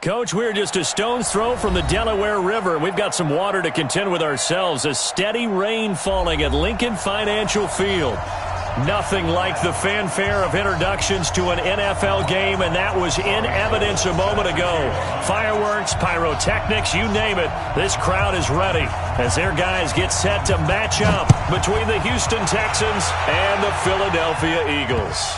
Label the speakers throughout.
Speaker 1: Coach, we're just a stone's throw from the Delaware River, and we've got some water to contend with ourselves. A steady rain falling at Lincoln Financial Field. Nothing like the fanfare of introductions to an NFL game, and that was in evidence a moment ago. Fireworks, pyrotechnics, you name it. This crowd is ready as their guys get set to match up between the Houston Texans and the Philadelphia Eagles.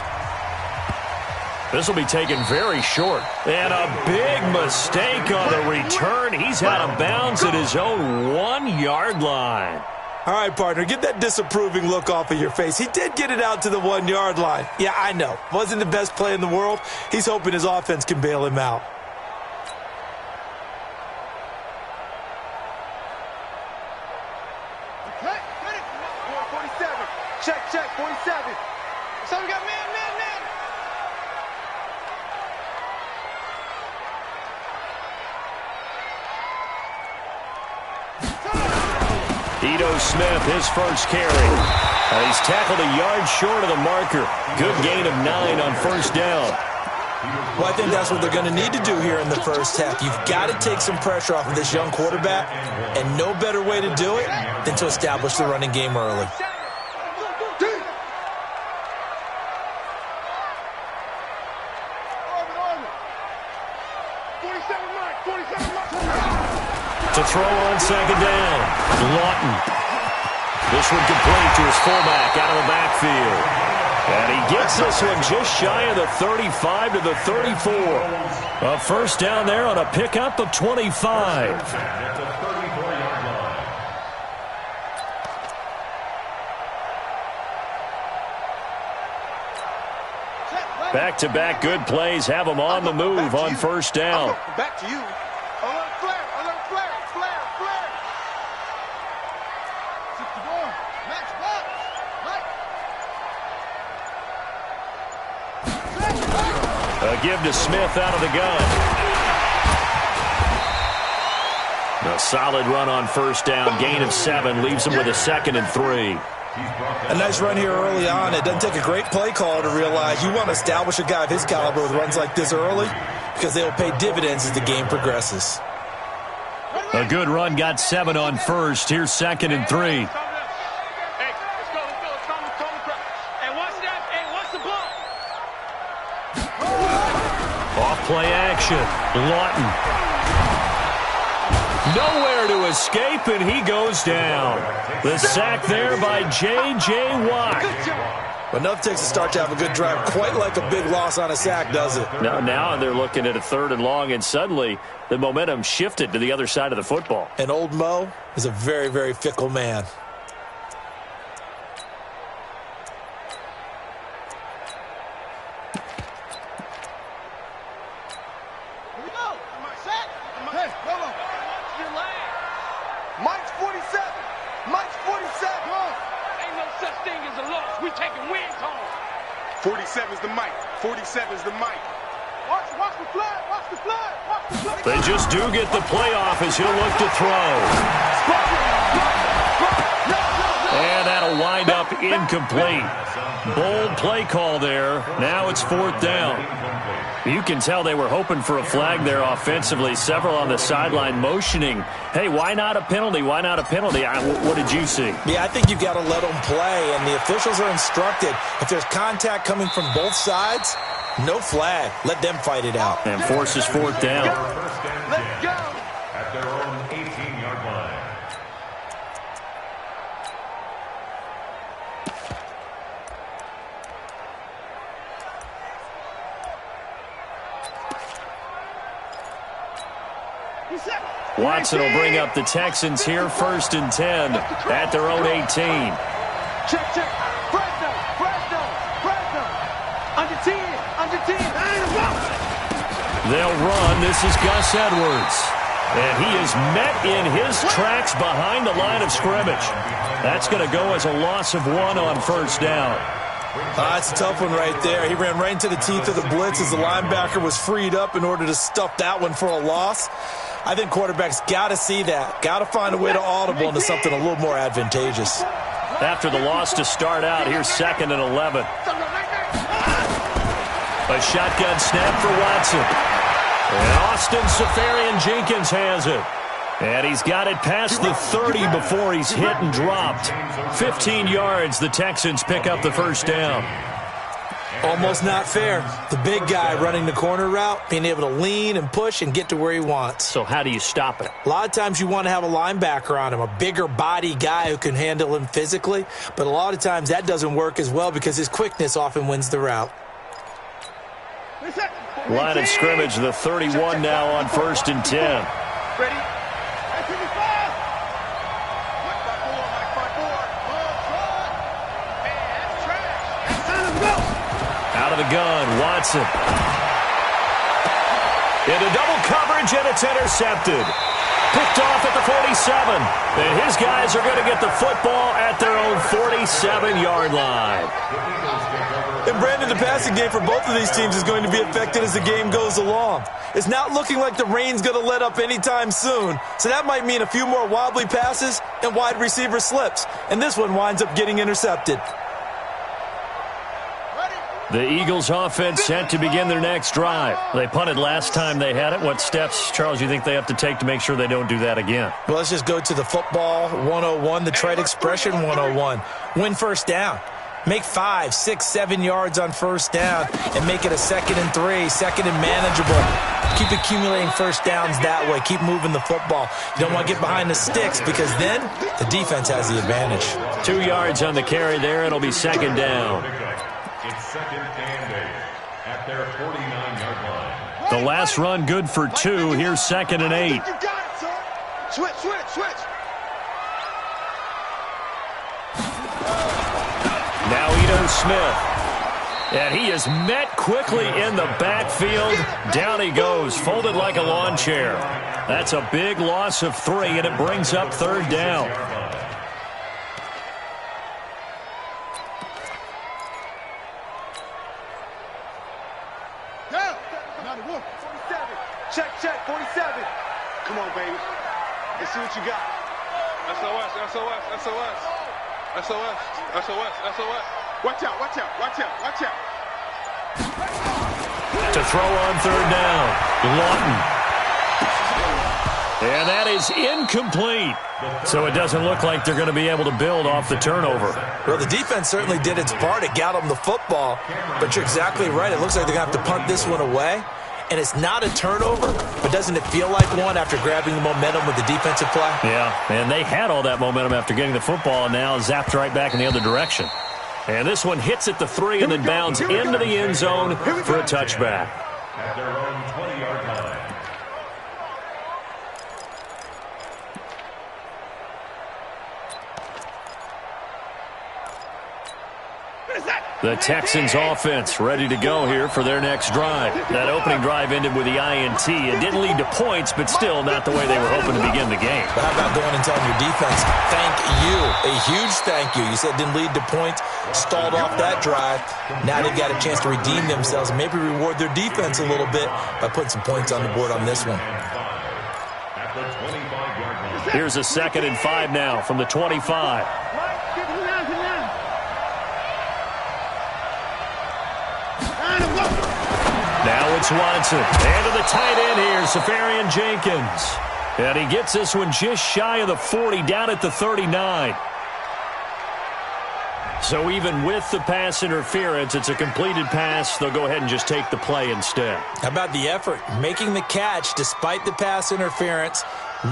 Speaker 1: This will be taken very short. And a big mistake on the return. He's out of bounds at his own 1-yard line.
Speaker 2: All right, partner, get that disapproving look off of your face. He did get it out to the 1-yard line. Yeah, I know. Wasn't the best play in the world. He's hoping his offense can bail him out.
Speaker 3: Okay, 47. Check, 47. So we got man.
Speaker 1: Ito Smith, his first carry. He's tackled a yard short of the marker. Good gain of 9 on first down.
Speaker 2: Well, I think that's what they're going to need to do here in the first half. You've got to take some pressure off of this young quarterback, and no better way to do it than to establish the running game early.
Speaker 1: To throw on second down, Lawton. This one complete to his fullback out of the backfield. And he gets this one just shy of the 35 to the 34. A first down there on a pickup of 25. Back-to-back good plays have them on the move on first down.
Speaker 3: Back to you.
Speaker 1: A give to Smith out of the gun. A solid run on first down. Gain of 7 leaves him with a 2nd and 3.
Speaker 2: A nice run here early on. It doesn't take a great play caller to realize you want to establish a guy of his caliber with runs like this early because they will pay dividends as the game progresses.
Speaker 1: A good run got 7 on first. Here's 2nd and 3. Off-play action. Lawton. Nowhere to escape, and he goes down. The sack there by J.J. Watt.
Speaker 2: But enough takes a start to have a good drive. Quite like a big loss on a sack, does it?
Speaker 1: Now they're looking at a 3rd and long, and suddenly the momentum shifted to the other side of the football.
Speaker 2: And old Mo is a very, very fickle man.
Speaker 3: Mike's 47. Mike's 47. Ain't no such thing as a loss. We taking wins home. 47's the Mike. 47's the Mike. Watch the flag. Watch the flag. Watch the flag.
Speaker 1: They just do get the playoff as he'll look to throw. And that'll wind up incomplete. Bold play call there. Now it's 4th down. You can tell they were hoping for a flag there offensively. Several on the sideline motioning, hey, why not a penalty? Why not a penalty? What did you see?
Speaker 2: Yeah, I think you've got to let them play, and the officials are instructed. If there's contact coming from both sides, no flag. Let them fight it out.
Speaker 1: And forces 4th down.
Speaker 3: Let's go.
Speaker 4: At their own 18-yard line.
Speaker 1: Watson will bring up the Texans here 1st and 10 at their own 18.
Speaker 3: Check. Fresno. Under 10.
Speaker 1: They'll run. This is Gus Edwards. And he is met in his tracks behind the line of scrimmage. That's going to go as a loss of 1 on first down.
Speaker 2: That's a tough one right there. He ran right into the teeth of the blitz as the linebacker was freed up in order to stuff that one for a loss. I think quarterbacks got to see that. Got to find a way to audible into something a little more advantageous.
Speaker 1: After the loss to start out, here's 2nd and 11. A shotgun snap for Watson. And Austin Seferian-Jenkins has it. And he's got it past the 30 before he's hit and dropped. 15 yards, the Texans pick up the first down.
Speaker 2: Almost not fair. The big guy running the corner route, being able to lean and push and get to where he wants.
Speaker 1: So how do you stop it?
Speaker 2: A lot of times you want to have a linebacker on him, a bigger body guy who can handle him physically. But a lot of times that doesn't work as well because his quickness often wins the route.
Speaker 1: Line of scrimmage, the 31 now on 1st and 10.
Speaker 3: Ready?
Speaker 1: Out of the gun, Watson. Into double coverage, and it's intercepted. Picked off at the 47. And his guys are going to get the football at their own 47-yard line.
Speaker 2: And Brandon, the passing game for both of these teams is going to be affected as the game goes along. It's not looking like the rain's going to let up anytime soon, so that might mean a few more wobbly passes and wide receiver slips. And this one winds up getting intercepted.
Speaker 1: The Eagles offense set to begin their next drive. They punted last time they had it. What steps, Charles, you think they have to take to make sure they don't do that again?
Speaker 2: Well, let's just go to the football 101, the trade expression 101. Win first down. Make 5, 6, 7 yards on first down and make it a 2nd and 3, 2nd and manageable. Keep accumulating first downs that way. Keep moving the football. You don't want to get behind the sticks because then the defense has the advantage.
Speaker 1: 2 yards on the carry there. It'll be 2nd down.
Speaker 4: It's 2nd and 8 at their 49-yard line.
Speaker 1: The last run good for 2. Here's 2nd and 8.
Speaker 3: You got it, son. Switch.
Speaker 1: Now Ito Smith. And he is met quickly in the backfield. Down he goes, folded like a lawn chair. That's a big loss of 3, and it brings up 3rd down.
Speaker 3: Check, 47. Come on, baby. Let's see what you got. SOS. Watch out.
Speaker 1: To throw on 3rd down, Lawton. And that is incomplete. So it doesn't look like they're going to be able to build off the turnover.
Speaker 2: Well, the defense certainly did its part. It got them the football. But you're exactly right. It looks like they're going to have to punt this one away. And it's not a turnover, but doesn't it feel like one after grabbing the momentum with the defensive play?
Speaker 1: Yeah, and they had all that momentum after getting the football, and now zapped right back in the other direction. And this one hits at the 3 and then bounds into the end zone for a touchback.
Speaker 4: At their own 20-yard line.
Speaker 1: The Texans offense ready to go here for their next drive. That opening drive ended with the INT. It didn't lead to points, but still not the way they were hoping to begin the game.
Speaker 2: But how about going and telling your defense, thank you, a huge thank you. You said it didn't lead to points, stalled off that drive. Now they've got a chance to redeem themselves and maybe reward their defense a little bit by putting some points on the board on this one.
Speaker 4: At the 25-yard line.
Speaker 1: Here's a 2nd and 5 now from the 25. Now it's Watson. And to the tight end here, Seferian-Jenkins. And he gets this one just shy of the 40, down at the 39. So even with the pass interference, it's a completed pass. They'll go ahead and just take the play instead.
Speaker 2: How about the effort? Making the catch despite the pass interference.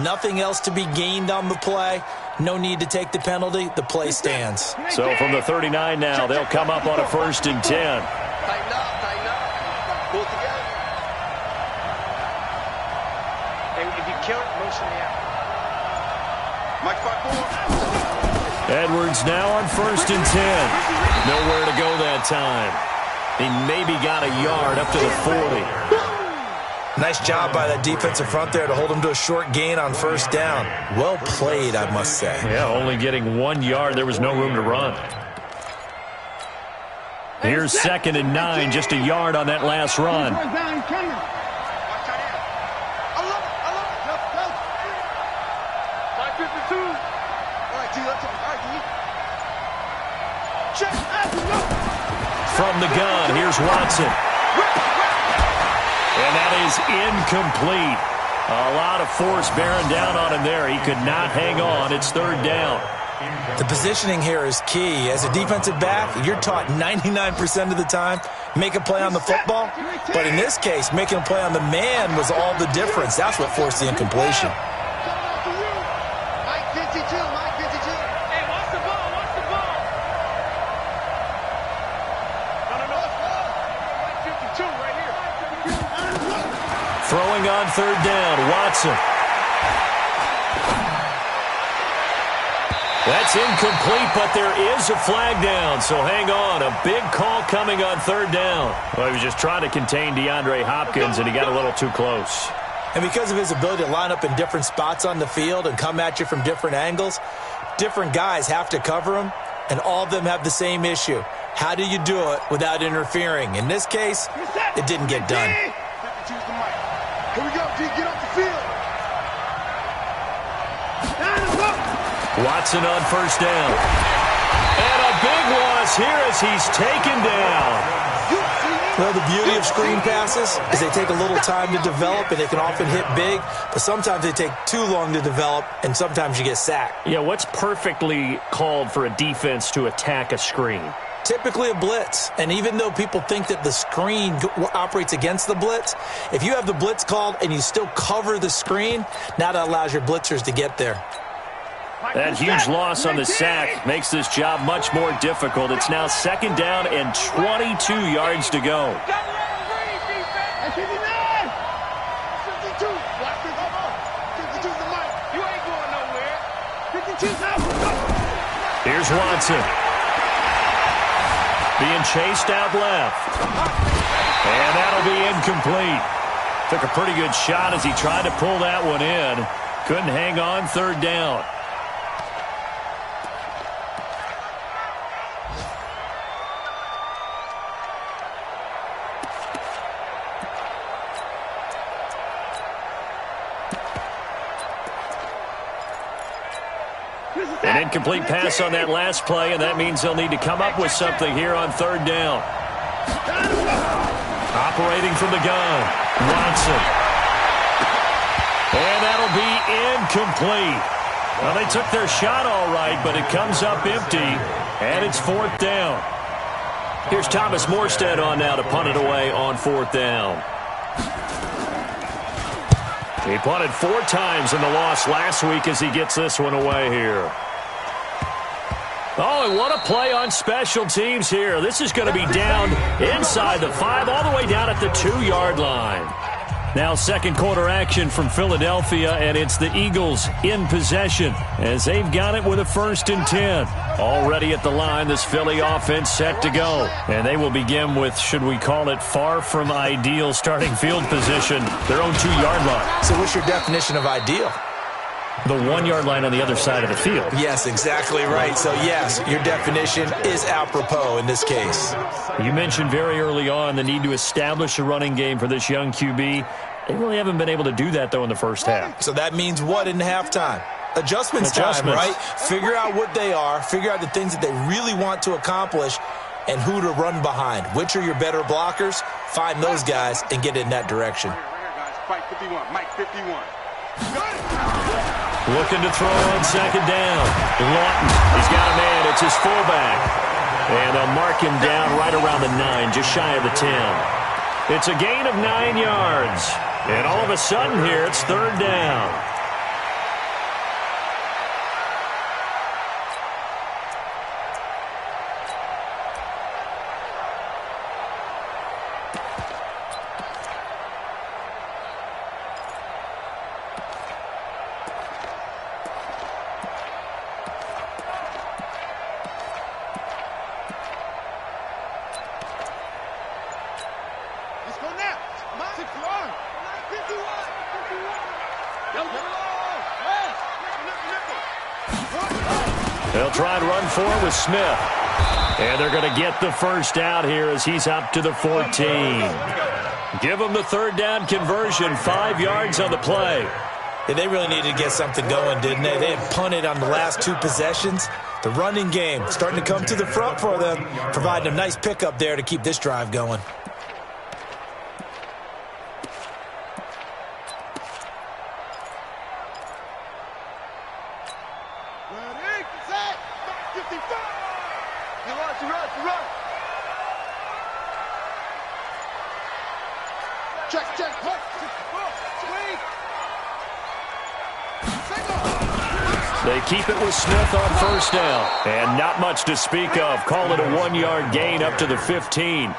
Speaker 2: Nothing else to be gained on the play. No need to take the penalty. The play stands.
Speaker 1: So from the 39 now, they'll come up on a 1st and 10.
Speaker 3: Tighten up. Pull it together. And if you kill it, motion me out. Mike 5-4.
Speaker 1: Edwards now on 1st and 10. Nowhere to go that time. He maybe got a yard up to the 40.
Speaker 2: Nice job by that defensive front there to hold him to a short gain on 1st down. Well played, I must say.
Speaker 1: Yeah, only getting 1 yard. There was no room to run. Here's 2nd and 9, just a yard on that last run.
Speaker 3: I love it. 52. All right, D, let's go. All right, D. Check.
Speaker 1: From the gun, here's Watson. And that is incomplete. A lot of force bearing down on him there. He could not hang on. It's third down.
Speaker 2: The positioning here is key. As a defensive back, you're taught 99% of the time, make a play on the football. But in this case, making a play on the man was all the difference. That's what forced the incompletion.
Speaker 1: Throwing on third down, Watson. That's incomplete, but there is a flag down, so hang on. A big call coming on third down. Well, he was just trying to contain DeAndre Hopkins, and he got a little too close.
Speaker 2: And because of his ability to line up in different spots on the field and come at you from different angles, different guys have to cover him, and all of them have the same issue. How do you do it without interfering? In this case, it didn't get done.
Speaker 3: Here we go, D. Get off the field.
Speaker 1: Watson on first down. And a big loss here as he's taken down.
Speaker 2: Well, the beauty of screen passes is they take a little time to develop, and they can often hit big, but sometimes they take too long to develop, and sometimes you get sacked.
Speaker 1: Yeah, what's perfectly called for a defense to attack a screen?
Speaker 2: Typically a blitz, and even though people think that the screen operates against the blitz, if you have the blitz called and you still cover the screen, now that allows your blitzers to get there.
Speaker 1: That huge loss on the sack makes this job much more difficult. It's now second down and 22 yards to go. Here's Watson. Being chased out left. And that'll be incomplete. Took a pretty good shot as he tried to pull that one in. Couldn't hang on third down. An incomplete pass on that last play, and that means they'll need to come up with something here on third down. Operating from the gun, Watson. And that'll be incomplete. Well, they took their shot all right, but it comes up empty, and it's fourth down. Here's Thomas Morstead on now to punt it away on fourth down. He punted 4 times in the loss last week as he gets this one away here. Oh, and what a play on special teams here. This is going to be down inside the 5, all the way down at the 2-yard line. Now second quarter action from Philadelphia, and it's the Eagles in possession as they've got it with a 1st and 10. Already at the line, this Philly offense set to go. And they will begin with, should we call it, far from ideal starting field position, their own 2-yard line.
Speaker 2: So what's your definition of ideal?
Speaker 1: The 1-yard line on the other side of the field.
Speaker 2: Yes, exactly right. So, yes, your definition is apropos in this case.
Speaker 1: You mentioned very early on the need to establish a running game for this young QB. They really haven't been able to do that, though, in the first half.
Speaker 2: So that means what in halftime? Adjustments time, right? Figure out what they are, figure out the things that they really want to accomplish, and who to run behind. Which are your better blockers? Find those guys and get in that direction.
Speaker 3: Mike 51, Mike 51.
Speaker 1: Looking to throw on second down. Lawton, he's got a man. It's his fullback. And they'll mark him down right around the 9, just shy of the 10. It's a gain of 9 yards. And all of a sudden here, it's third down. They'll try and run for it with Smith. And they're going to get the first out here as he's up to the 14. Give them the third down conversion, 5 yards on the play.
Speaker 2: Yeah, they really needed to get something going, didn't they? They had punted on the last 2 possessions. The running game starting to come to the front for them, providing a nice pickup there to keep this drive going.
Speaker 3: Run. Check.
Speaker 1: They keep it with Smith on first down. And not much to speak of. Call it a 1-yard gain up to the 15.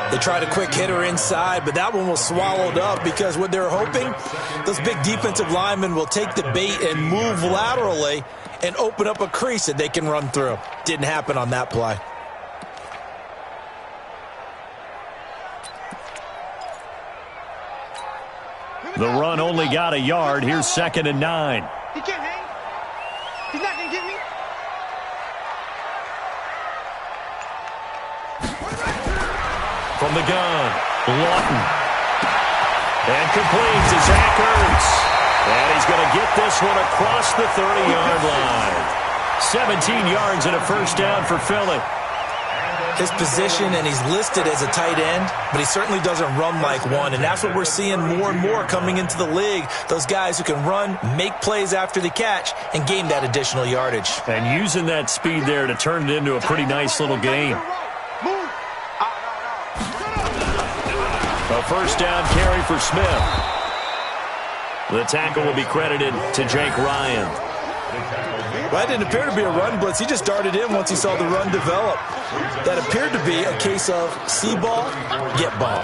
Speaker 2: They tried a quick hitter inside, but that one was swallowed up because what they're hoping, those big defensive linemen will take the bait and move laterally and open up a crease that they can run through. Didn't happen on that play.
Speaker 1: The run only got a yard. Here's 2nd and 9.
Speaker 3: He can't hang. He's not going to get me.
Speaker 1: From the gun, Lawton. And complete to Zach Ertz. And he's going to get this one across the 30-yard line. 17 yards and a first down for Philly.
Speaker 2: His position, and he's listed as a tight end, but he certainly doesn't run like one, and that's what we're seeing more and more coming into the league. Those guys who can run, make plays after the catch, and gain that additional yardage.
Speaker 1: And using that speed there to turn it into a pretty nice little game. A first down carry for Smith. The tackle will be credited to Jake Ryan.
Speaker 2: Well, that didn't appear to be a run blitz. He just darted in once he saw the run develop. That appeared to be a case of see ball, get ball.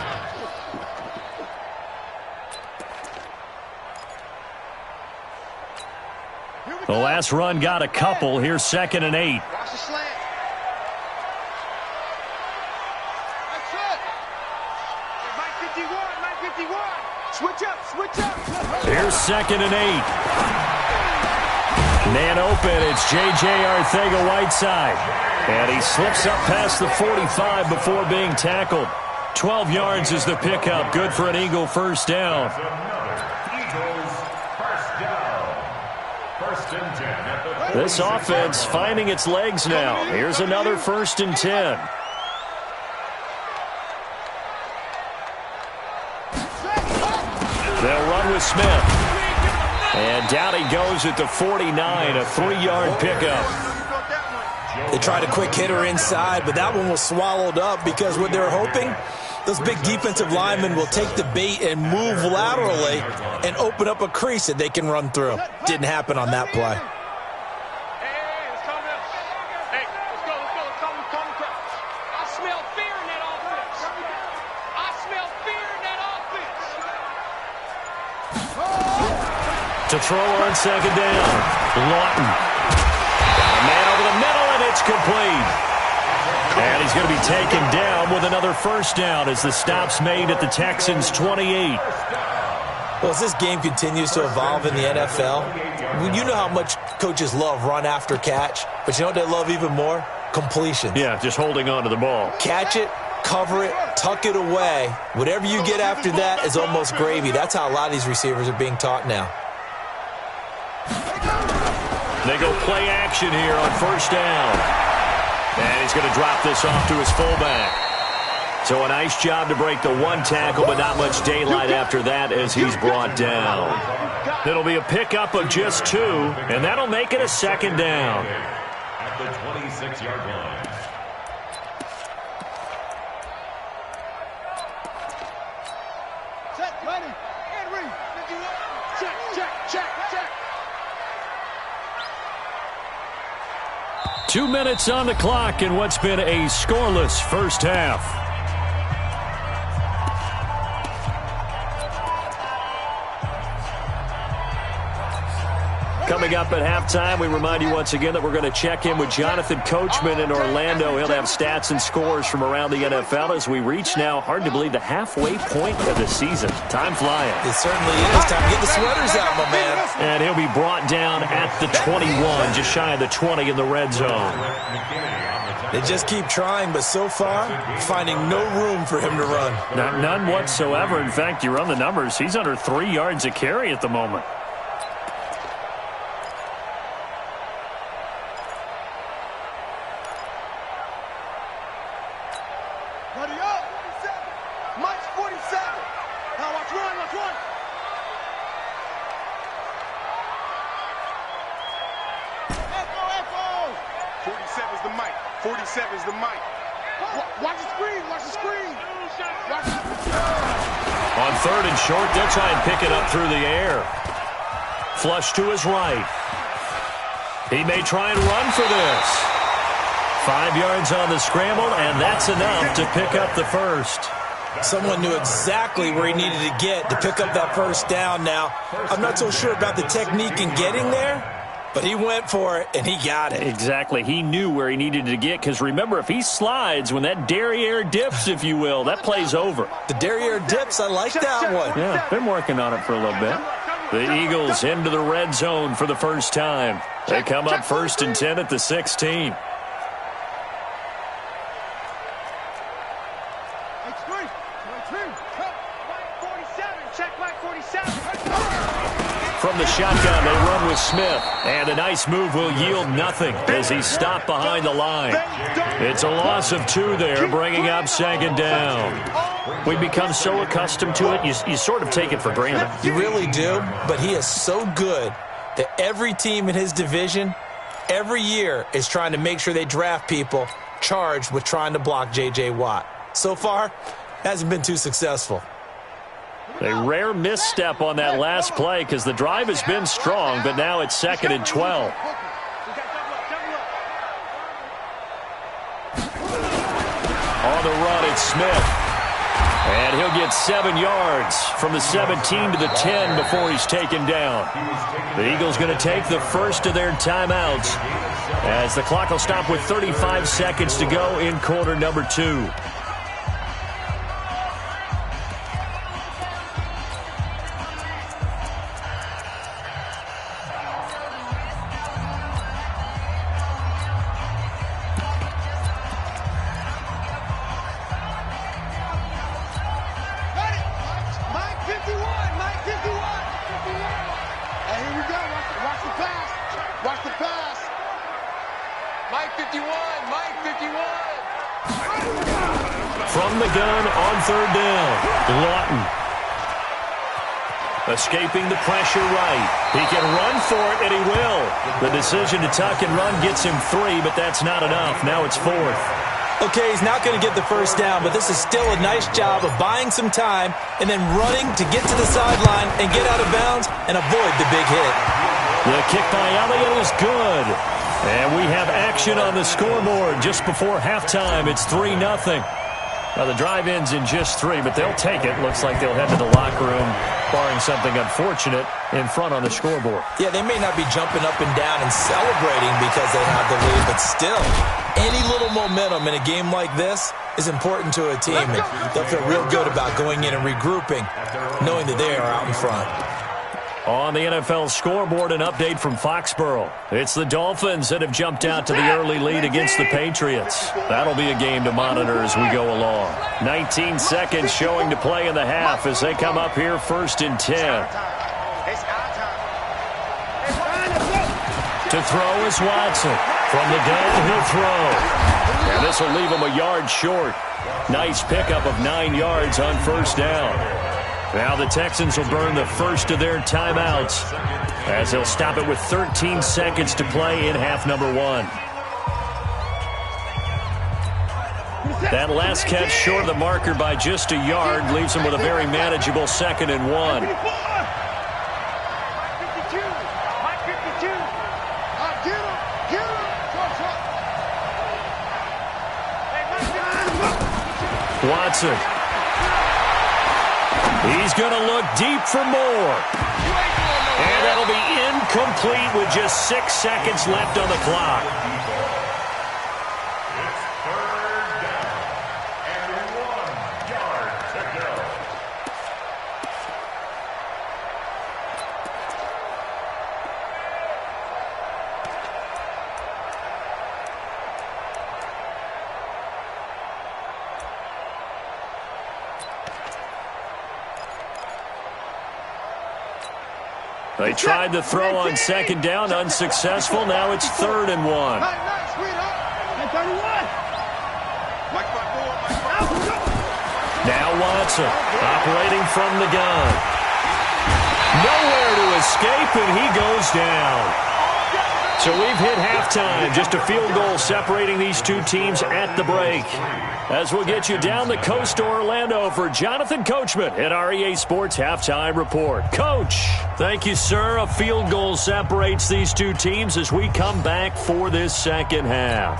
Speaker 1: The last run got a couple. Here's 2nd and 8.
Speaker 3: Watch the slant. That's it. Mike 51. Switch up.
Speaker 1: Here's 2nd and 8. Man open, it's J.J. Arcega-Whiteside. And he slips up past the 45 before being tackled. 12 yards is the pickup. Good for an Eagle first down. This offense finding its legs now. Here's another 1st and 10. They'll run with Smith. And down he goes at the 49, a 3-yard pickup.
Speaker 2: They tried a quick hitter inside, but that one was swallowed up because what they're hoping, those big defensive linemen will take the bait and move laterally and open up a crease that they can run through. Didn't happen on that play.
Speaker 1: To throw on 2nd down, Lawton. A man over the middle, and it's complete. And he's going to be taken down with another first down as the stop's made at the Texans' 28.
Speaker 2: Well, as this game continues to evolve in the NFL, you know how much coaches love run after catch, but you know what they love even more? Completions.
Speaker 1: Yeah, just holding on to the ball.
Speaker 2: Catch it, cover it, tuck it away. Whatever you get after that is almost gravy. That's how a lot of these receivers are being taught now.
Speaker 1: They go play action here on first down. And he's going to drop this off to his fullback. So a nice job to break the one tackle, but not much daylight after that as he's brought down. It'll be a pickup of just 2, and that'll make it a 2nd down.
Speaker 4: At the 26-yard line.
Speaker 3: Set, ready, and read. Check.
Speaker 1: 2 minutes on the clock in what's been a scoreless first half. Coming up at halftime, we remind you once again that we're going to check in with Jonathan Coachman in Orlando. He'll have stats and scores from around the NFL as we reach now, hard to believe, the halfway point of the season. Time flying.
Speaker 2: It certainly is. Time to get the sweaters out, my man.
Speaker 1: And he'll be brought down at the 21, just shy of the 20 in the red zone.
Speaker 2: They just keep trying, but so far, finding no room for him to run.
Speaker 1: None whatsoever. In fact, you run the numbers, he's under 3 yards a carry at the moment.
Speaker 3: Ready up. Mike's 47. Now watch run. Echo. 47's the mic. Watch the screen. Watch the screen.
Speaker 1: On 3rd and short, they'll try and pick it up through the air. Flush to his right. He may try and run for this. 5 yards on the scramble, and that's enough to pick up the first.
Speaker 2: Someone knew exactly where he needed to get to pick up that first down now. I'm not so sure about the technique in getting there, but he went for it, and he got it.
Speaker 1: Exactly. He knew where he needed to get, because remember, if he slides, when that derriere dips, if you will, that play's over.
Speaker 2: The derriere dips, I like that one.
Speaker 1: Yeah, been working on it for a little bit. The Eagles into the red zone for the first time. They come up 1st and 10 at the 16. From the shotgun, they run with Smith. And a nice move will yield nothing as he's stopped behind the line. It's a loss of 2 there, bringing up 2nd down. We become so accustomed to it, you sort of take it for granted.
Speaker 2: You really do, but he is so good that every team in his division, every year, is trying to make sure they draft people charged with trying to block J.J. Watt. So far, hasn't been too successful.
Speaker 1: A rare misstep on that last play because the drive has been strong, but now it's 2nd and 12. On the run, it's Smith. And he'll get 7 yards from the 17 to the 10 before he's taken down. The Eagles going to take the first of their timeouts as the clock will stop with 35 seconds to go in quarter number 2. From the gun on 3rd down, Lawton. Escaping the pressure right. He can run for it, and he will. The decision to tuck and run gets him 3, but that's not enough. Now it's 4th.
Speaker 2: Okay, he's not going to get the first down, but this is still a nice job of buying some time and then running to get to the sideline and get out of bounds and avoid the big hit.
Speaker 1: The kick by Elliott is good. And we have action on the scoreboard just before halftime. It's 3-0. Now, the drive ends in just 3, but they'll take it. Looks like they'll head to the locker room, barring something unfortunate, in front on the scoreboard.
Speaker 2: Yeah, they may not be jumping up and down and celebrating because they have the lead, but still, any little momentum in a game like this is important to a team, and they'll feel real good about going in and regrouping, knowing that they are out in front.
Speaker 1: On the NFL scoreboard, an update from Foxborough. It's the Dolphins that have jumped out to the early lead against the Patriots. That'll be a game to monitor as we go along. 19 seconds showing to play in the half as they come up here 1st and 10. To throw is Watson. From the gun, he'll throw. And this will leave him a yard short. Nice pickup of 9 yards on 1st down. Now the Texans will burn the first of their timeouts as they'll stop it with 13 seconds to play in half number 1. That last catch short of the marker by just a yard leaves him with a very manageable 2nd and 1. Watson. He's going to look deep for more. And that'll be incomplete with just 6 seconds left on the clock.
Speaker 4: It's 3rd down and 1 yard to go.
Speaker 1: They tried to throw on 2nd down, unsuccessful. Now it's 3rd and 1. Now Watson operating from the gun. Nowhere to escape, and he goes down. So we've hit halftime. Just a field goal separating these two teams at the break. As we'll get you down the coast to Orlando for Jonathan Coachman at our EA Sports Halftime Report. Coach, thank you, sir. A field goal separates these two teams as we come back for this second half.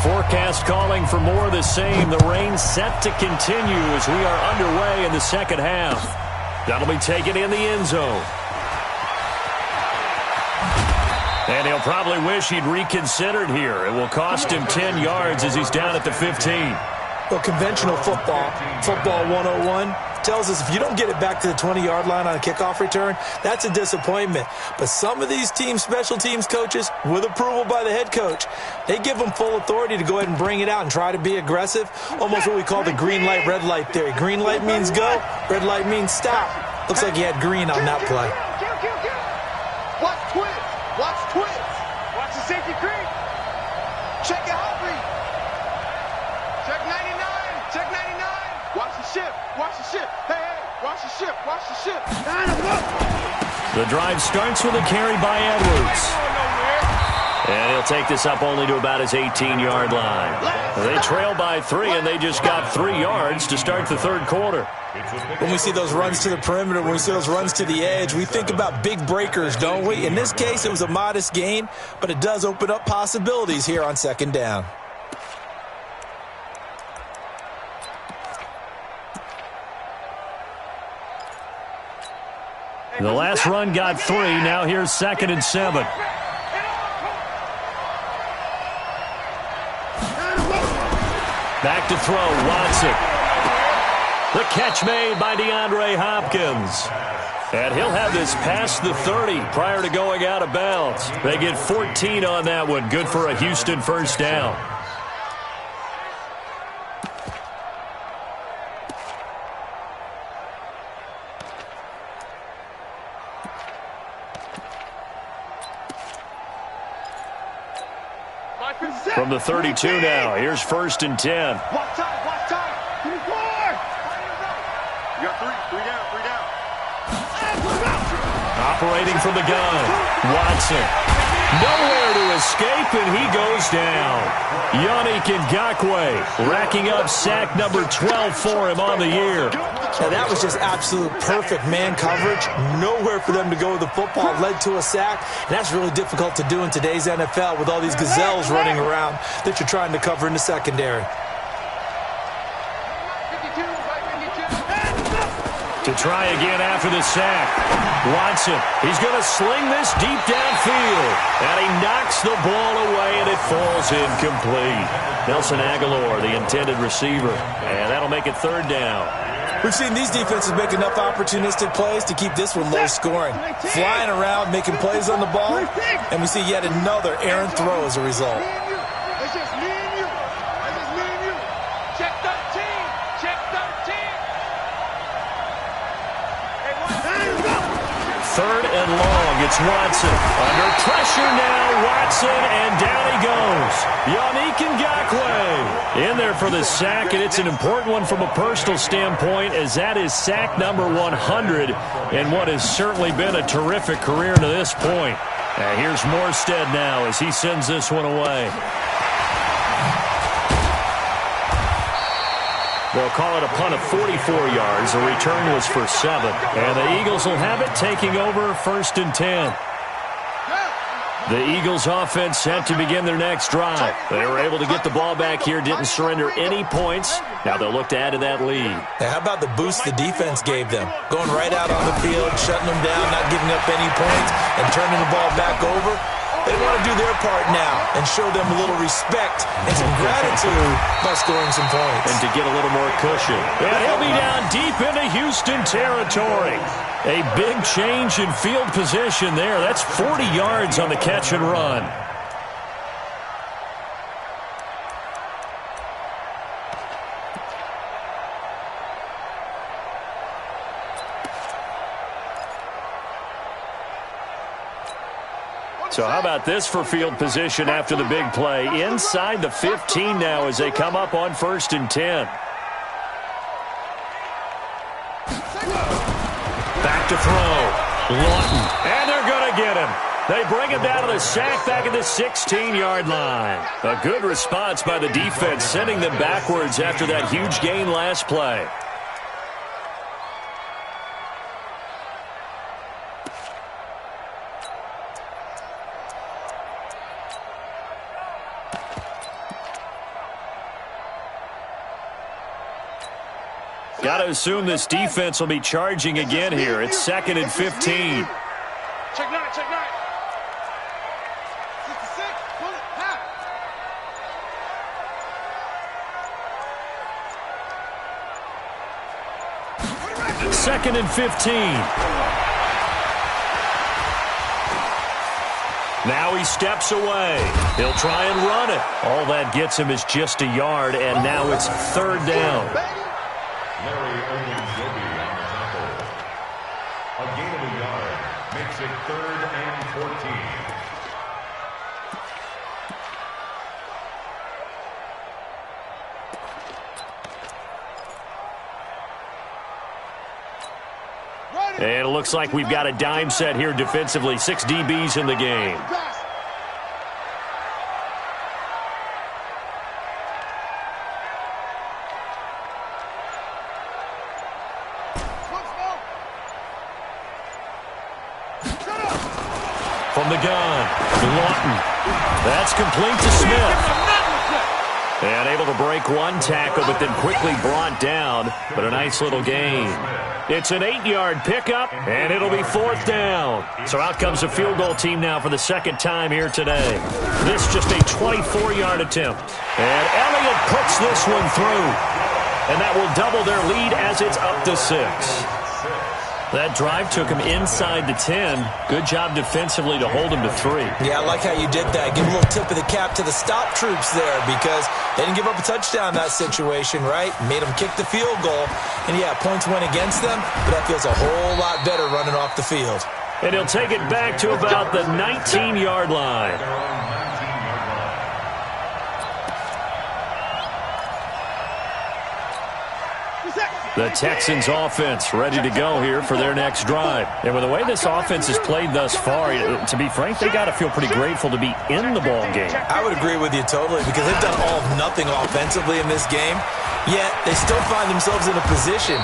Speaker 1: Forecast calling for more of the same. The rain set to continue as we are underway in the second half. That'll be taken in the end zone. And he'll probably wish he'd reconsidered here. It will cost him 10 yards as he's down at the 15.
Speaker 2: Well, conventional football 101, tells us if you don't get it back to the 20-yard line on a kickoff return, that's a disappointment. But some of these teams, special teams coaches, with approval by the head coach, they give them full authority to go ahead and bring it out and try to be aggressive, almost what we call the green light, red light theory. Green light means go, red light means stop. Looks like he had green on that play.
Speaker 3: Watch twist. Watch twist. Watch the safety creep. Check your hot read. Check 99. Check 99. Watch the ship. Watch the ship. Hey, watch the ship. Watch the ship.
Speaker 1: The drive starts with a carry by Edwards. And he'll take this up only to about his 18-yard line. They trail by 3, and they just got 3 yards to start the third quarter.
Speaker 2: When we see those runs to the perimeter, when we see those runs to the edge, we think about big breakers, don't we? In this case, it was a modest gain, but it does open up possibilities here on second down.
Speaker 1: The last run got 3. Now here's 2nd and 7. Back to throw, Watson. The catch made by DeAndre Hopkins. And he'll have this past the 30 prior to going out of bounds. They get 14 on that one. Good for a Houston first down. From the 32 now, here's 1st and 10.
Speaker 3: Watch time. Watch time. 24. You got 3 down. 3 down.
Speaker 1: Operating from the gun, Watson. Nowhere to escape, and he goes down. Yannick Ngakoue racking up sack number 12 for him on the year.
Speaker 2: Now, that was just absolute perfect man coverage. Nowhere for them to go with the football. Led to a sack, and that's really difficult to do in today's NFL with all these gazelles running around that you're trying to cover in the secondary.
Speaker 1: To try again after the sack. Watson, he's going to sling this deep downfield. And he knocks the ball away, and it falls incomplete. Nelson Aguilar, the intended receiver. And that'll make it 3rd down.
Speaker 2: We've seen these defenses make enough opportunistic plays to keep this one low scoring. Flying around, making plays on the ball, and we see yet another errant throw as a result.
Speaker 3: It's just me and you. It's just me and you. Check 13. Check 13.
Speaker 1: 3rd and long. It's Watson. Under pressure now, Watson, and down he goes. Yannick Ngakoue in there for the sack, and it's an important one from a personal standpoint, as that is sack number 100 in what has certainly been a terrific career to this point. And here's Morstead now as he sends this one away. They'll call it a punt of 44 yards. The return was for 7. And the Eagles will have it, taking over 1st and 10. The Eagles offense set to begin their next drive. They were able to get the ball back here, didn't surrender any points. Now they'll look to add to that lead.
Speaker 2: Now, how about the boost the defense gave them? Going right out on the field, shutting them down, not giving up any points, and turning the ball back over. They want to do their part now and show them a little respect and some gratitude by scoring some points.
Speaker 1: And to get a little more cushion. And he'll be down deep into Houston territory. A big change in field position there. That's 40 yards on the catch and run. So how about this for field position after the big play? Inside the 15 now as they come up on 1st and 10. Back to throw. Lawton. And they're going to get him. They bring him down to the sack back at the 16-yard line. A good response by the defense, sending them backwards after that huge gain last play. Got to assume this defense will be charging again here. It's 2nd and 15.
Speaker 3: Check 9, check 9. 66, pull it, half.
Speaker 1: 2nd and 15. Now he steps away. He'll try and run it. All that gets him is just a yard, and now it's 3rd down.
Speaker 4: Larry Ogunjobi on the tackle. A gain of a yard makes it 3rd and 14.
Speaker 1: And it looks like we've got a dime set here defensively. 6 DBs in the game. From the gun, Lawton. That's complete to Smith. And able to break one tackle, but then quickly brought down. But a nice little gain. It's an 8-yard pickup, and it'll be 4th down. So out comes the field goal team now for the 2nd time here today. This just a 24-yard attempt. And Elliott puts this one through. And that will double their lead as it's up to 6. That drive took him inside the 10. Good job defensively to hold him to 3.
Speaker 2: Yeah, I like how you did that. Give a little tip of the cap to the stop troops there because they didn't give up a touchdown in that situation, right? Made them kick the field goal. And, yeah, points went against them, but that feels a whole lot better running off the field.
Speaker 1: And he'll take it back to about the 19-yard line. The Texans offense ready to go here for their next drive. And with the way this offense has played thus far, to be frank, they got to feel pretty grateful to be in the ball game.
Speaker 2: I would agree with you totally because they've done all of nothing offensively in this game, yet they still find themselves in a position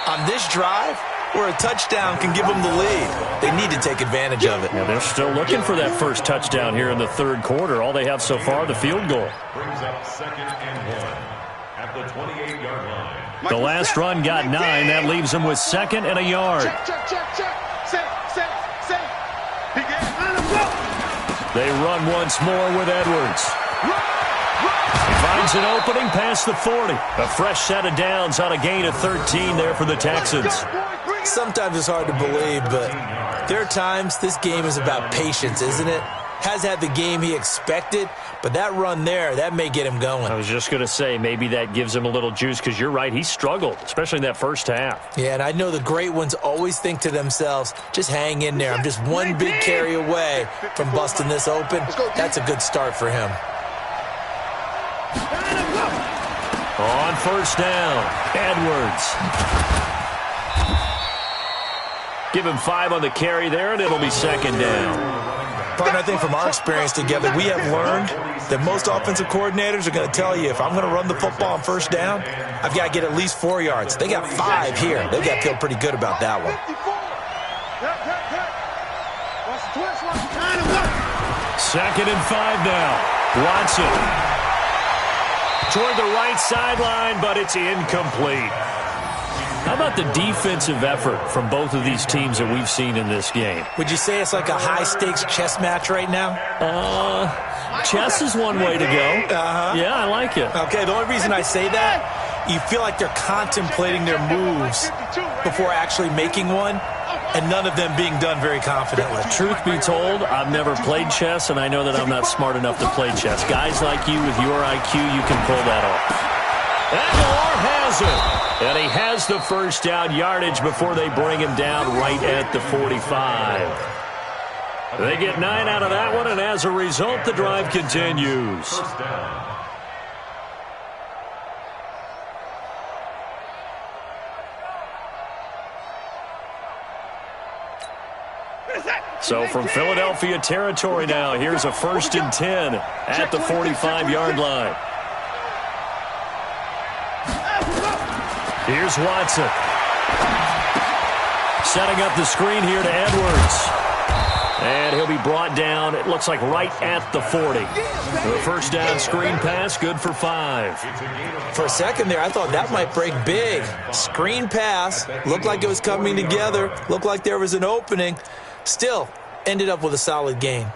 Speaker 2: on this drive where a touchdown can give them the lead. They need to take advantage of it.
Speaker 1: Yeah, they're still looking for that first touchdown here in the 3rd quarter. All they have so far, the field goal.
Speaker 4: Brings up 2nd and 1 at the 28-yard line.
Speaker 1: The last run got 9. That leaves them with 2nd and a yard. They run once more with Edwards. He finds an opening past the 40. A fresh set of downs on a gain of 13 there for the Texans.
Speaker 2: Sometimes it's hard to believe, but there are times this game is about patience, isn't it? Has had the game he expected, but that run there, that may get him going.
Speaker 1: I was just going to say, maybe that gives him a little juice because you're right, he struggled, especially in that first half.
Speaker 2: Yeah, and I know the great ones always think to themselves, just hang in there. I'm just one big carry away from busting this open. That's a good start for him.
Speaker 1: On first down, Edwards. Give him 5 on the carry there, and it'll be 2nd down.
Speaker 2: Partner, I think from our experience together, we have learned that most offensive coordinators are going to tell you, if I'm going to run the football on first down, I've got to get at least 4 yards. They got 5 here. They've got to feel pretty good about that one.
Speaker 1: 2nd and 5 now. Watson. Toward the right sideline, but it's incomplete. How about the defensive effort from both of these teams that we've seen in this game?
Speaker 2: Would you say it's like a high-stakes chess match right now?
Speaker 1: Chess is one way to go. Yeah, I like it.
Speaker 2: Okay, the only reason I say that, you feel like they're contemplating their moves before actually making one, and none of them being done very confidently.
Speaker 1: Truth be told, I've never played chess, and I know that I'm not smart enough to play chess. Guys like you with your IQ, you can pull that off. And Moore has it. And he has the first down yardage before they bring him down right at the 45. They get 9 out of that one, and as a result, the drive continues.
Speaker 4: First down.
Speaker 1: So from Philadelphia territory now, here's a 1st and 10 at the 45-yard line. Here's Watson. Setting up the screen here to Edwards. And he'll be brought down, it looks like right at the 40. The first down screen pass, good for 5.
Speaker 2: For a second there, I thought that might break big. Screen pass, looked like it was coming together, looked like there was an opening. Still, ended up with a solid gain.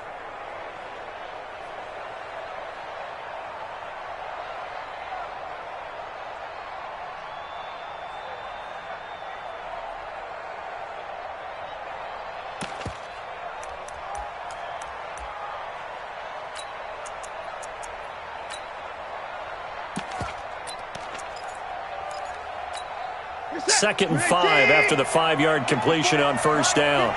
Speaker 1: Second and 5 after the 5-yard completion on first down.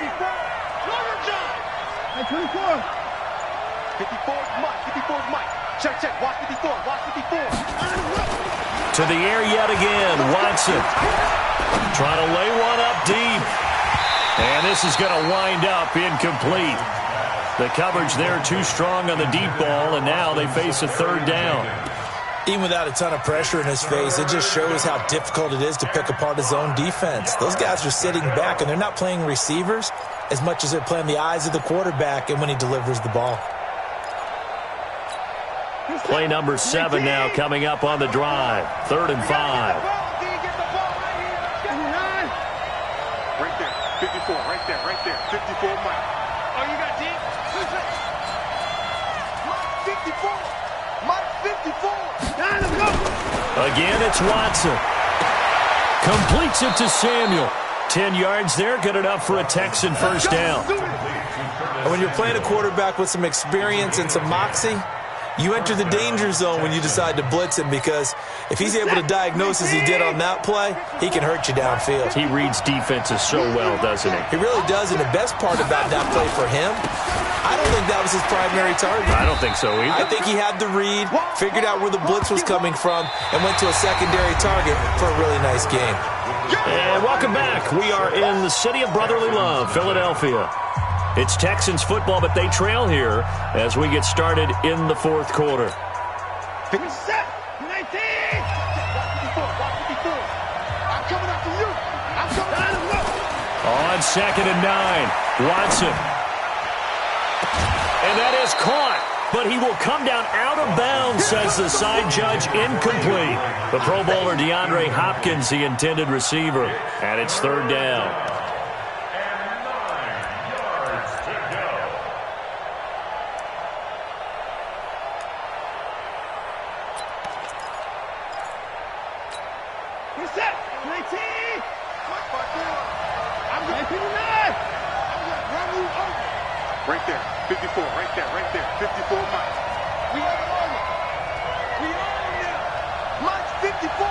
Speaker 3: 54, Mike. Check. Watch 54.
Speaker 1: To the air yet again. Watson trying to lay one up deep. And this is going to wind up incomplete. The coverage there too strong on the deep ball, and now they face a 3rd down.
Speaker 2: Even without a ton of pressure in his face, it just shows how difficult it is to pick apart his own defense. Those guys are sitting back, and they're not playing receivers as much as they're playing the eyes of the quarterback and when he delivers the ball.
Speaker 1: Play number 7 now coming up on the drive. 3rd and 5.
Speaker 3: Right there. 54, right there. 54, Mike. Oh, you got deep? Mike 54. Mike 54.
Speaker 1: Again, it's Watson. Completes it to Samuel. 10 yards there, good enough for a Texan first down.
Speaker 2: And when you're playing a quarterback with some experience and some moxie, you enter the danger zone when you decide to blitz him, because if he's able to diagnose as he did on that play, he can hurt you downfield.
Speaker 1: He reads defenses so well, doesn't he?
Speaker 2: He really does, and the best part about that play for him, I don't think that was his primary target.
Speaker 1: I don't think so either.
Speaker 2: I think he had the read, figured out where the blitz was coming from, and went to a secondary target for a really nice game.
Speaker 1: And welcome back. We are in the city of brotherly love, Philadelphia. It's Texans football, but they trail here as we get started in the 4th quarter.
Speaker 3: Pick it set. 19. Watch 54. I'm coming after you. I'm coming after you.
Speaker 1: On 2nd and 9, Watson. And that is caught, but he will come down out of bounds, says the side judge, incomplete. The Pro Bowler DeAndre Hopkins, the intended receiver, and it's 3rd down.
Speaker 3: Right there, 54, right there, 54, Mike. We are on it. Mike's 54.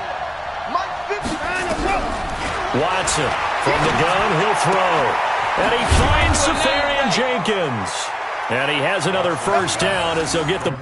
Speaker 3: Mike's 54.
Speaker 1: Watson from the gun, he'll throw. And he finds Safarian Jenkins. And he has another first down as they'll get the...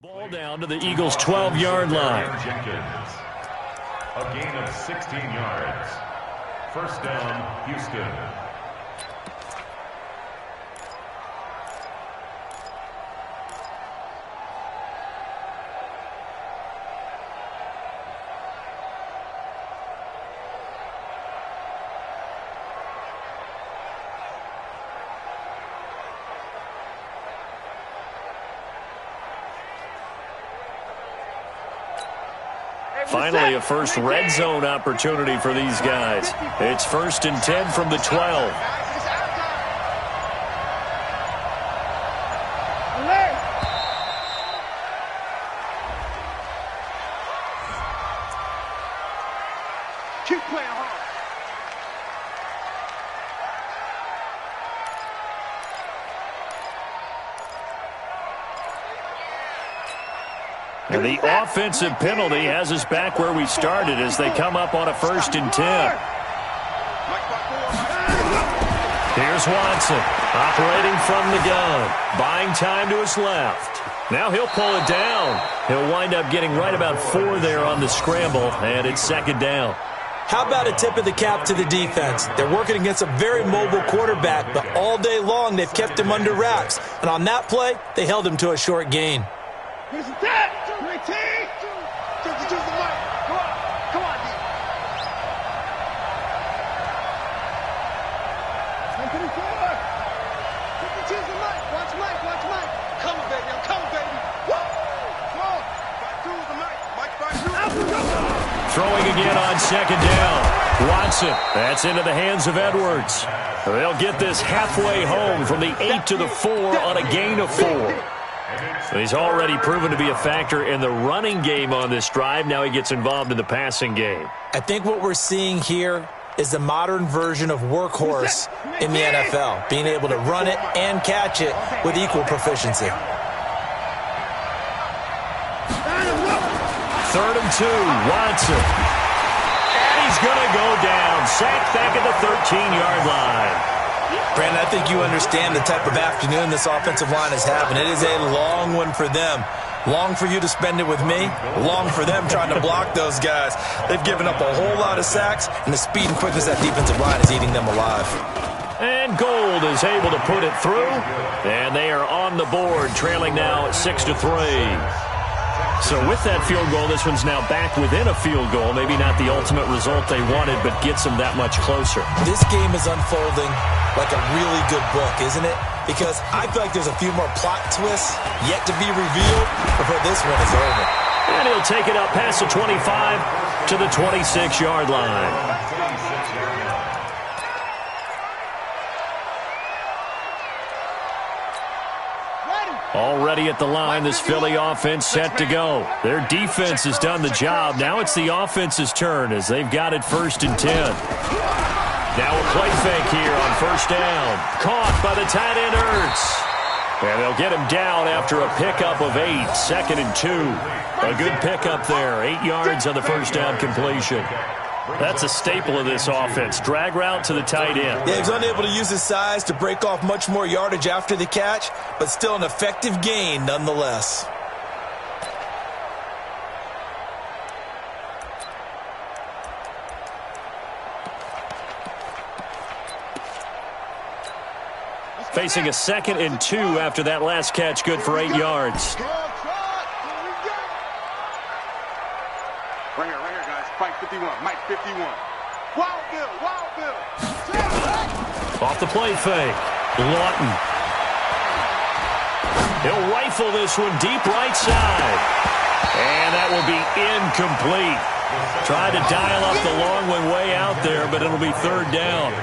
Speaker 1: Ball down to the Eagles' 12-yard line.
Speaker 4: Jenkins. A gain of 16 yards. First down, Houston.
Speaker 1: Finally, a first red zone opportunity for these guys. It's 1st and 10 from the 12.
Speaker 3: Keep playing hard.
Speaker 1: And the offensive penalty has us back where we started as they come up on a 1st and 10. Here's Watson, operating from the gun, buying time to his left. Now he'll pull it down. He'll wind up getting right about 4 there on the scramble, and it's 2nd down.
Speaker 2: How about a tip of the cap to the defense? They're working against a very mobile quarterback, but all day long they've kept him under wraps. And on that play, they held him to a short gain.
Speaker 3: Here's the tap. 19. Just the mic. Come on. Come on, D. I'm pretty forward. Choose the mic. Watch Mike. Watch Mike. Come on, baby. I'm coming, baby. Woo! Come on. Choose the mic. Mike,
Speaker 1: Throwing again on 2nd down. Watson. That's into the hands of Edwards. They'll get this halfway home from the 8 to the 4 on a gain of 4. He's already proven to be a factor in the running game on this drive. Now he gets involved in the passing game.
Speaker 2: I think what we're seeing here is the modern version of workhorse in the NFL, being able to run it and catch it with equal proficiency.
Speaker 1: 3rd and 2, Watson. And he's going to go down. Sacked back at the 13-yard line.
Speaker 2: Brandon, I think you understand the type of afternoon this offensive line is having. It is a long one for them. Long for you to spend it with me. Long for them trying to block those guys. They've given up a whole lot of sacks, and the speed and quickness of that defensive line is eating them alive.
Speaker 1: And Gold is able to put it through, and they are on the board, trailing now 6-3. So with that field goal, this one's now back within a field goal. Maybe not the ultimate result they wanted, but gets them that much closer.
Speaker 2: This game is unfolding like a really good book, isn't it? Because I feel like there's a few more plot twists yet to be revealed before this one is over.
Speaker 1: And he'll take it up past the 25 to the 26-yard line. Already at the line, this Philly offense set to go. Their defense has done the job. Now it's the offense's turn as they've got it 1st and 10. Now a play fake here on 1st down. Caught by the tight end Ertz. And they'll get him down after a pickup of 8. 2nd and 2. A good pickup there. 8 yards on the 1st down completion. That's a staple of this offense. Drag route to the tight end.
Speaker 2: Yeah, he's unable to use his size to break off much more yardage after the catch, but still an effective gain nonetheless.
Speaker 1: Facing a 2nd and 2 after that last catch, good for 8 yards.
Speaker 3: Right here, guys. Fight 51. Mike 51. Wild Bill.
Speaker 1: Off the play fake. Lawton. He'll rifle this one deep right side. And that will be incomplete. Tried to dial up the long one way out there, but it'll be 3rd down.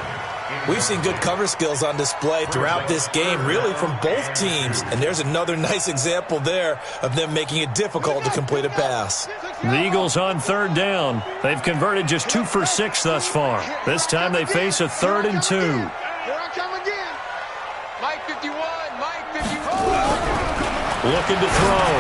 Speaker 2: We've seen good cover skills on display throughout this game, really from both teams. And there's another nice example there of them making it difficult to complete a pass.
Speaker 1: The Eagles on 3rd down. They've converted just 2 for 6 thus far. This time they face a 3rd and 2.
Speaker 3: Here I come again. Mike 51.
Speaker 1: Looking to throw.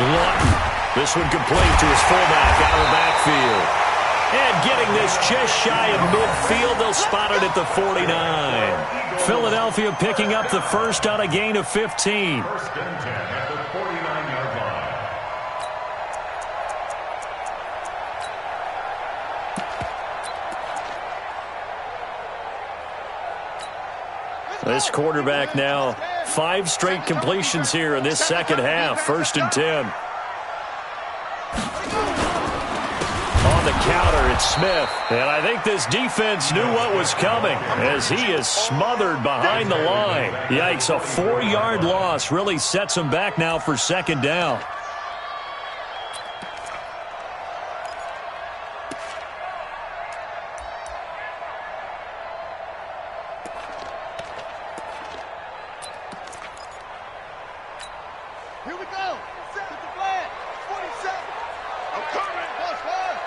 Speaker 1: Lawton. This one complete to his fullback out of the backfield. And getting this just shy of midfield, they'll spot it at the 49. Philadelphia picking up the first on a gain of 15.
Speaker 4: 1st and 10 at the 49-yard line.
Speaker 1: This quarterback now 5 straight completions here in this second half. 1st and 10. On the counter, it's Smith. And I think this defense knew what was coming as he is smothered behind the line. Yikes, a 4-yard loss really sets him back now for 2nd down.
Speaker 3: Here we go. Set the flag. 47. I'm coming. I'm coming.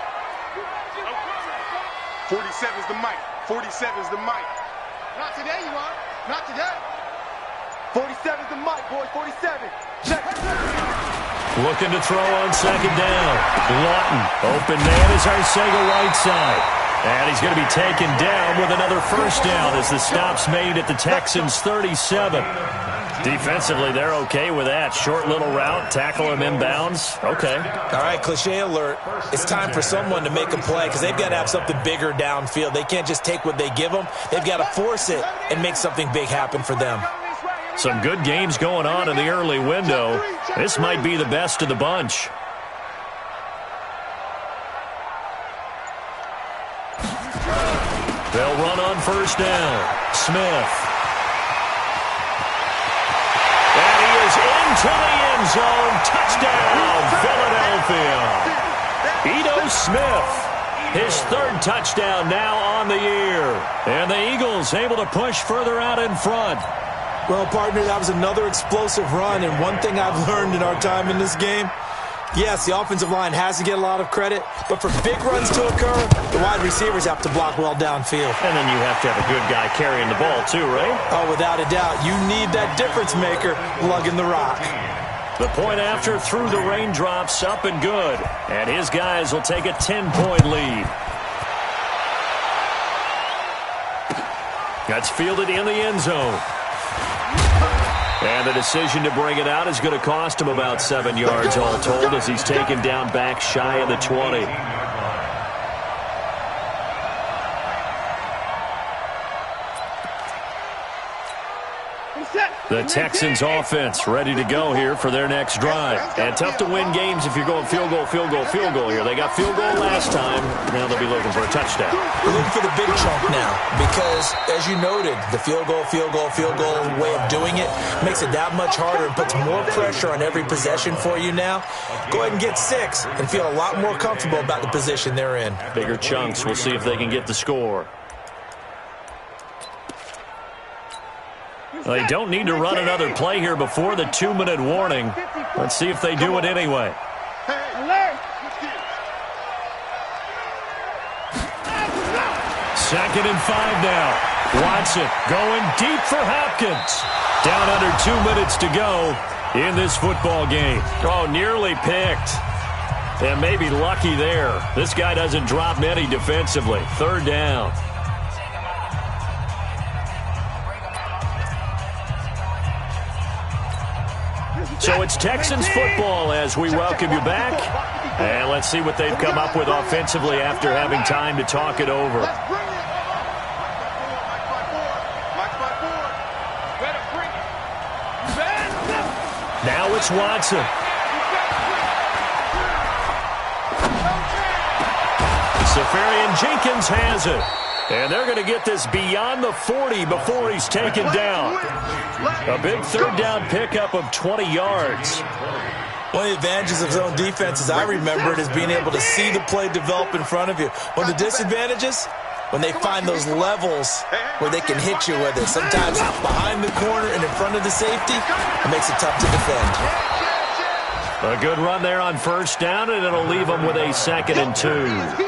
Speaker 3: 47's the mic. 47's the mic. Not today, you are. Not today. 47's the mic, boy. 47. Check.
Speaker 1: Looking to throw on second down. Lawton. Open man is Arcega right side. And he's going to be taken down with another first down as the stop's made at the Texans' 37. Defensively, they're okay with that. Short little route, tackle him inbounds. Okay.
Speaker 2: All right, cliche alert. It's time for someone to make a play because they've got to have something bigger downfield. They can't just take what they give them. They've got to force it and make something big happen for them.
Speaker 1: Some good games going on in the early window. This might be the best of the bunch. They'll run on first down. Smith. Into the end zone. Touchdown, Philadelphia. Ito Smith, his third touchdown now on the year. And the Eagles able to push further out in front.
Speaker 2: Well, partner, that was another explosive run. And one thing I've learned in our time in this game, yes, the offensive line has to get a lot of credit, but for big runs to occur, the wide receivers have to block well downfield.
Speaker 1: And then you have to have a good guy carrying the ball too, right?
Speaker 2: Oh, without a doubt. You need that difference maker lugging the rock.
Speaker 1: The point after through the raindrops, up and good. And his guys will take a 10-point lead. That's fielded in the end zone. And the decision to bring it out is going to cost him about 7 yards all told as he's taken down back shy of the 20. The Texans offense ready to go here for their next drive. And tough to win games if you're going field goal, field goal, field goal here. They got field goal last time. Now they'll be looking for a touchdown.
Speaker 2: We're looking for the big chunk now because, as you noted, the field goal way of doing it makes it that much harder and puts more pressure on every possession for you now. Go ahead and get 6 and feel a lot more comfortable about the position they're in.
Speaker 1: Bigger chunks. We'll see if they can get the score. They don't need to run another play here before the 2-minute warning. Let's see if they do it anyway. Second and 5 now. Watson going deep for Hopkins. Down under 2 minutes to go in this football game. Oh, nearly picked. And maybe lucky there. This guy doesn't drop many defensively. Third down. So it's Texans football as we welcome you back. And let's see what they've come up with offensively after having time to talk it over. Now it's Watson. Safarian-Jenkins has it. And they're going to get this beyond the 40 before he's taken down. A big third down pickup of 20 yards.
Speaker 2: One of the advantages of zone defense, as I remember it, is being able to see the play develop in front of you. One of the disadvantages, when they find those levels where they can hit you with it. Sometimes behind the corner and in front of the safety, it makes it tough to defend.
Speaker 1: A good run there on first down, and it'll leave them with a 2nd and 2.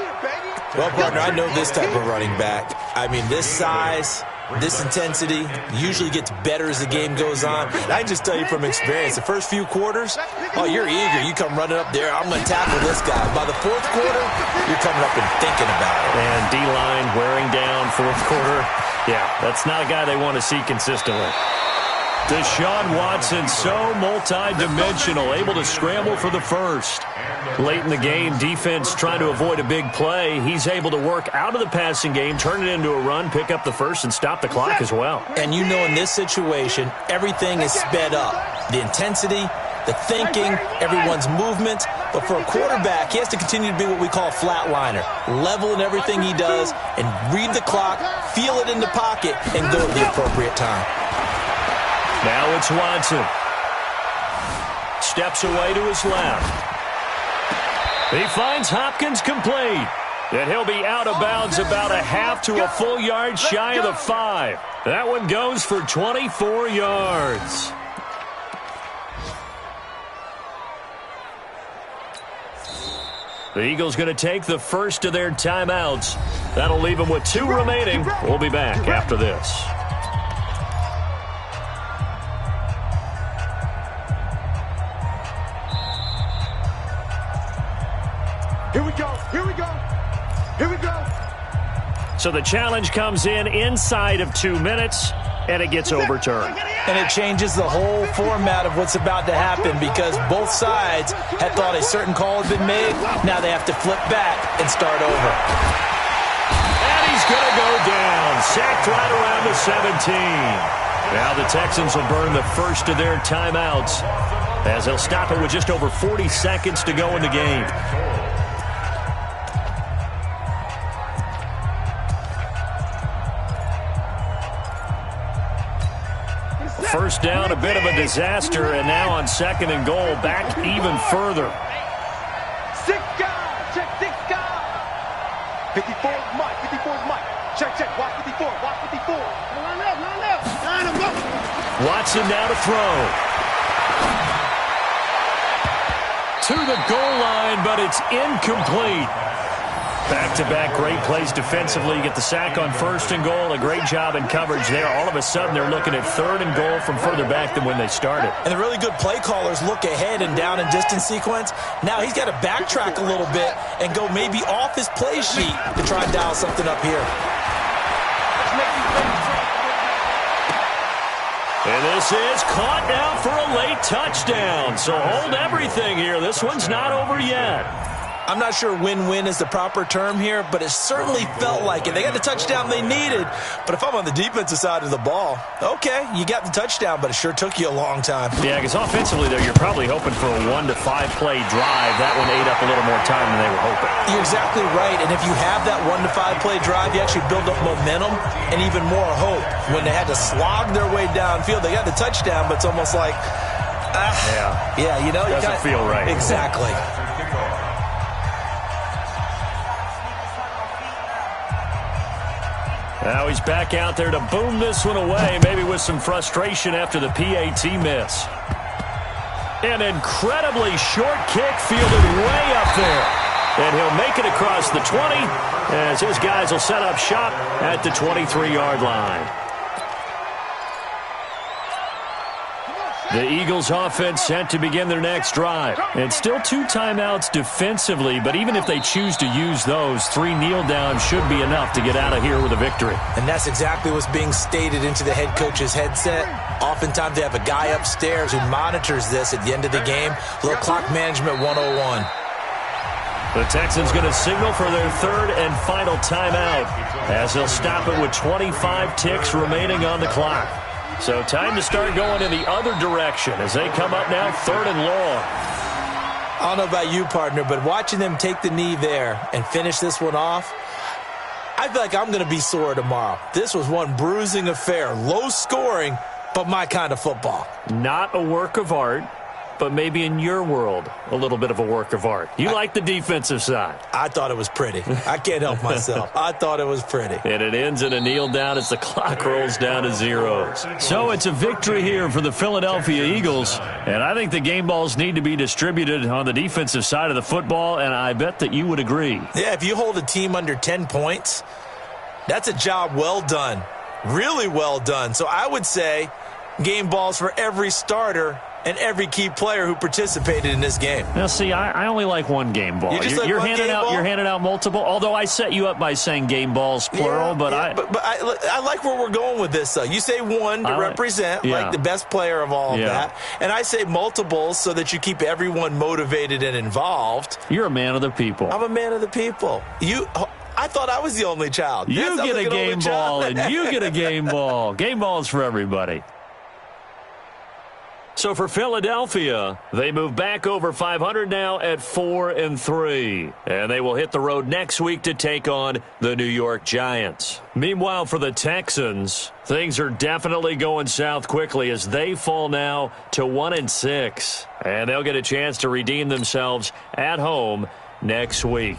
Speaker 2: Well, partner, I know this type of running back. I mean, this size, this intensity usually gets better as the game goes on. And I can just tell you from experience, the first few quarters, oh, you're eager. You come running up there, I'm going to tackle this guy. By the fourth quarter, you're coming up and thinking about it.
Speaker 1: And D-line wearing down fourth quarter. Yeah, that's not a guy they want to see consistently. Deshaun Watson, so multi-dimensional, able to scramble for the first. Late in the game, defense trying to avoid a big play. He's able to work out of the passing game, turn it into a run, pick up the first, and stop the clock as well.
Speaker 2: And you know in this situation, everything is sped up. The intensity, the thinking, everyone's movement. But for a quarterback, he has to continue to be what we call a flatliner. Level in everything he does and read the clock, feel it in the pocket, and go at the appropriate time.
Speaker 1: Now it's Watson. Steps away to his left. He finds Hopkins complete. And he'll be out of bounds about a half to a full yard shy of the 5. That one goes for 24 yards. The Eagles going to take the first of their timeouts. That'll leave them with 2 remaining. We'll be back after this.
Speaker 3: Here we go. Here we go. Here we go.
Speaker 1: So the challenge comes in inside of 2 minutes, and it gets overturned.
Speaker 2: And it changes the whole format of what's about to happen because both sides had thought a certain call had been made. Now they have to flip back and start over.
Speaker 1: And he's going to go down. Sacked right around the 17. Now the Texans will burn the first of their timeouts as they'll stop it with just over 40 seconds to go in the game. First down, a bit of a disaster, and now on 2nd and goal, back even further.
Speaker 3: 6 guys, check 6 guys. 54 is Mike, 54 is Mike. Check, watch 54, watch 54. Line left. Line him up.
Speaker 1: Watson now to throw. To the goal line, but it's incomplete. Back-to-back great plays defensively. You get the sack on 1st and goal. A great job in coverage there. All of a sudden, they're looking at 3rd and goal from further back than when they started.
Speaker 2: And the really good play callers look ahead and down and distance sequence. Now he's got to backtrack a little bit and go maybe off his play sheet to try and dial something up here.
Speaker 1: And this is caught now for a late touchdown. So hold everything here. This one's not over yet.
Speaker 2: I'm not sure win-win is the proper term here, but it certainly felt like it. They got the touchdown they needed, but if I'm on the defensive side of the ball, okay, you got the touchdown, but it sure took you a long time.
Speaker 1: Yeah, because offensively there, you're probably hoping for a 1 to 5 play drive. That one ate up a little more time than they were hoping.
Speaker 2: You're exactly right, and if you have that 1 to 5 play drive, you actually build up momentum and even more hope. When they had to slog their way downfield, they got the touchdown, but it's almost like, yeah, you know,
Speaker 1: doesn't feel right.
Speaker 2: Exactly.
Speaker 1: Now he's back out there to boom this one away, maybe with some frustration after the PAT miss. An incredibly short kick fielded way up there. And he'll make it across the 20 as his guys will set up shop at the 23-yard line. The Eagles offense set to begin their next drive. And still 2 timeouts defensively, but even if they choose to use those, 3 kneel downs should be enough to get out of here with a victory.
Speaker 2: And that's exactly what's being stated into the head coach's headset. Oftentimes they have a guy upstairs who monitors this at the end of the game. A little clock management 101.
Speaker 1: The Texans going to signal for their 3rd and final timeout as they'll stop it with 25 ticks remaining on the clock. So time to start going in the other direction as they come up now 3rd and long.
Speaker 2: I don't know about you, partner, but watching them take the knee there and finish this one off, I feel like I'm going to be sore tomorrow. This was one bruising affair. Low scoring, but my kind of football.
Speaker 1: Not a work of art, but maybe in your world, a little bit of a work of art. You like the defensive side.
Speaker 2: I thought it was pretty. I can't help myself. I thought it was pretty.
Speaker 1: And it ends in a kneel down as the clock rolls down to 0. So it's a victory here for the Philadelphia Eagles. And I think the game balls need to be distributed on the defensive side of the football, and I bet that you would agree.
Speaker 2: Yeah, if you hold a team under 10 points, that's a job well done. Really well done. So I would say game balls for every starter and every key player who participated in this game.
Speaker 1: Now, see, I only like one game ball. You're handing out multiple, although I set you up by saying game balls, plural. But
Speaker 2: I like where we're going with this, though. You say one to represent, like the best player of all of that. And I say multiples so that you keep everyone motivated and involved.
Speaker 1: You're a man of the people.
Speaker 2: I'm a man of the people. I thought I was the only child.
Speaker 1: You get a game ball, and you get a game ball. Game balls for everybody. So for Philadelphia, they move back over 500 now at 4-3. And they will hit the road next week to take on the New York Giants. Meanwhile, for the Texans, things are definitely going south quickly as they fall now to 1-6. And they'll get a chance to redeem themselves at home next week.